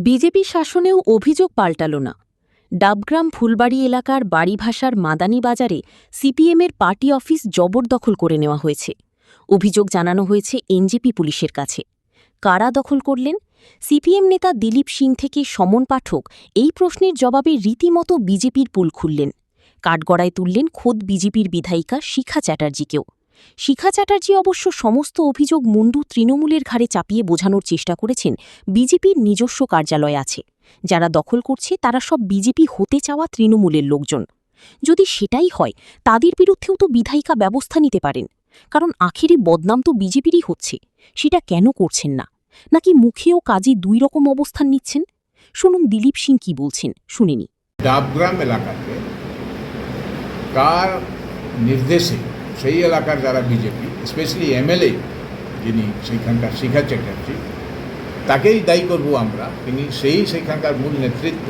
BJP শাসনেও অভিযোগ পাল্টাল না। ডাবগ্রাম ফুলবাড়ি এলাকার বাড়িভাষার মাদানি বাজারে সিপিএমের পার্টি অফিস জবরদখল করে নেওয়া হয়েছে। অভিযোগ জানানো হয়েছে এনজেপি পুলিশের কাছে। কারা দখল করলেন? সিপিএম নেতা দিলীপ সিং থেকে সমন পাঠক এই প্রশ্নের জবাবে রীতিমতো বিজেপির পুল খুললেন। কাঠগড়ায় তুললেন খোদ বিজেপির বিধায়িকা শিখা চ্যাটার্জিকেও। শিখা চ্যাটার্জি অবশ্য সমস্ত অভিযোগ মুন্ডু তৃণমূলের ঘাড়ে চাপিয়ে বোঝানোর চেষ্টা করেছেন বিজেপির নিজস্ব কার্যালয় আছে, যারা দখল করছে তারা সব বিজেপি হতে চাওয়া তৃণমূলের লোকজন। যদি সেটাই হয়, তাদের বিরুদ্ধেও তো বিধায়িকা ব্যবস্থা নিতে পারেন, কারণ আখেরে বদনাম তো বিজেপিরই হচ্ছে। সেটা কেন করছেন না? নাকি মুখে ও কাজে দুই রকম অবস্থান নিচ্ছেন? শুনুন দিলীপ সিং কি বলছেন, শুনিনি। ডাবগ্রাম এলাকাতে কার নির্দেশে সেই এলাকার যারা বিজেপি, স্পেশালি এমএলএ যিনি সেইখানকার শিখা চ্যাটার্জি, তাকেই দায়ী করব আমরা। তিনি সেইখানকার মূল নেতৃত্ব।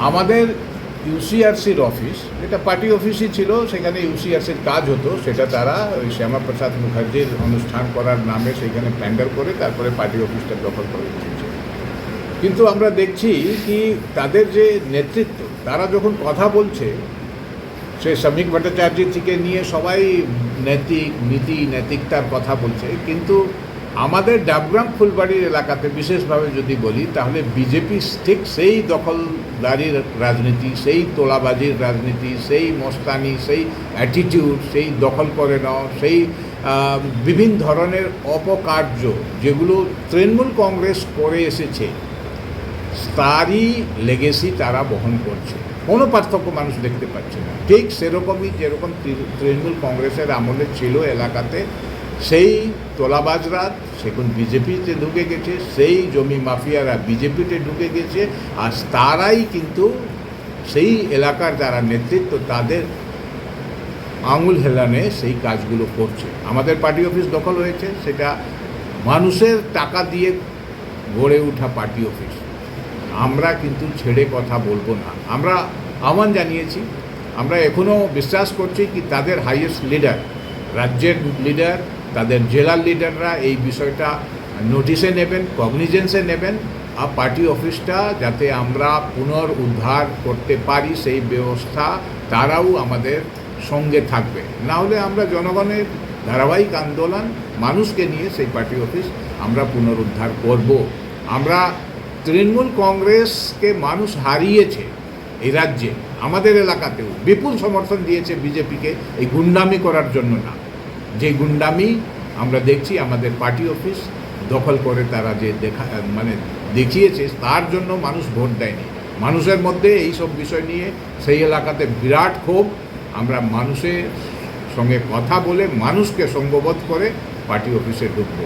আমাদের ইউসিআরসির অফিস, যেটা পার্টি অফিসই ছিল, সেখানে ইউসিআরসির কাজ হতো, সেটা তারা ওই শ্যামাপ্রসাদ মুখার্জির অনুষ্ঠান করার নামে সেইখানে প্যান্ডেল করে তারপরে পার্টি অফিসটা দখল করে দিয়েছে। কিন্তু আমরা দেখছি কি তাদের যে নেতৃত্ব, তারা যখন কথা বলছে, সে শ্রমিক ভট্টাচার্য থেকে নিয়ে সবাই নৈতিকতার কথা বলছে, কিন্তু আমাদের ডাবগ্রাম ফুলবাড়ির এলাকাতে বিশেষভাবে যদি বলি, তাহলে বিজেপি ঠিক সেই দখলদারির রাজনীতি, সেই তোলাবাজির রাজনীতি, সেই মস্তানি, সেই অ্যাটিটিউড, সেই দখল করে নেওয়া, সেই বিভিন্ন ধরনের অপকার্য যেগুলো তৃণমূল কংগ্রেস করে এসেছে, তারই লেগেসি তারা বহন করছে। কোনো পার্থক্য মানুষ দেখতে পাচ্ছে না। ঠিক সেরকমই যেরকম তৃণমূল কংগ্রেসের আমলে ছিল এলাকাতে, সেই তোলাবাজরা সেখন বিজেপিতে ঢুকে গেছে, সেই জমি মাফিয়ারা বিজেপিতে ঢুকে গেছে, আর তারাই কিন্তু সেই এলাকার যারা নেতৃত্ব, তাদের আঙুল হেলানে সেই কাজগুলো করছে। আমাদের পার্টি অফিস দখল হয়েছে, সেটা মানুষের টাকা দিয়ে গড়ে ওঠা পার্টি অফিস। আমরা কিন্তু ছেড়ে কথা বলবো না। আমরা আহ্বান জানিয়েছি, আমরা এখনও বিশ্বাস করছি কি তাদের হাইয়েস্ট লিডার, রাজ্যের লিডার, তাদের জেলার লিডাররা এই বিষয়টা নোটিশে নেবেন, কগনিজেন্সে নেবেন, আর পার্টি অফিসটা যাতে আমরা পুনরুদ্ধার করতে পারি সেই ব্যবস্থা তারাও আমাদের সঙ্গে থাকবে। না হলে আমরা জনগণের ধারাবাহিক আন্দোলন, মানুষকে নিয়ে সেই পার্টি অফিস আমরা পুনরুদ্ধার করব। আমরা তৃণমূল কংগ্রেসকে মানুষ হারিয়েছে এই রাজ্যে, আমাদের এলাকাতেও বিপুল সমর্থন দিয়েছে বিজেপিকে এই গুন্ডামি করার জন্য না। যে গুন্ডামি আমরা দেখছি আমাদের পার্টি অফিস দখল করে তারা যে দেখিয়েছে, তার জন্য মানুষ ভোট দেয়নি। মানুষের মধ্যে এই সব বিষয় নিয়ে সেই এলাকাতে বিরাট ক্ষোভ। আমরা মানুষের সঙ্গে কথা বলে মানুষকে সঙ্গবোধ করে পার্টি অফিসে ঢুকবো।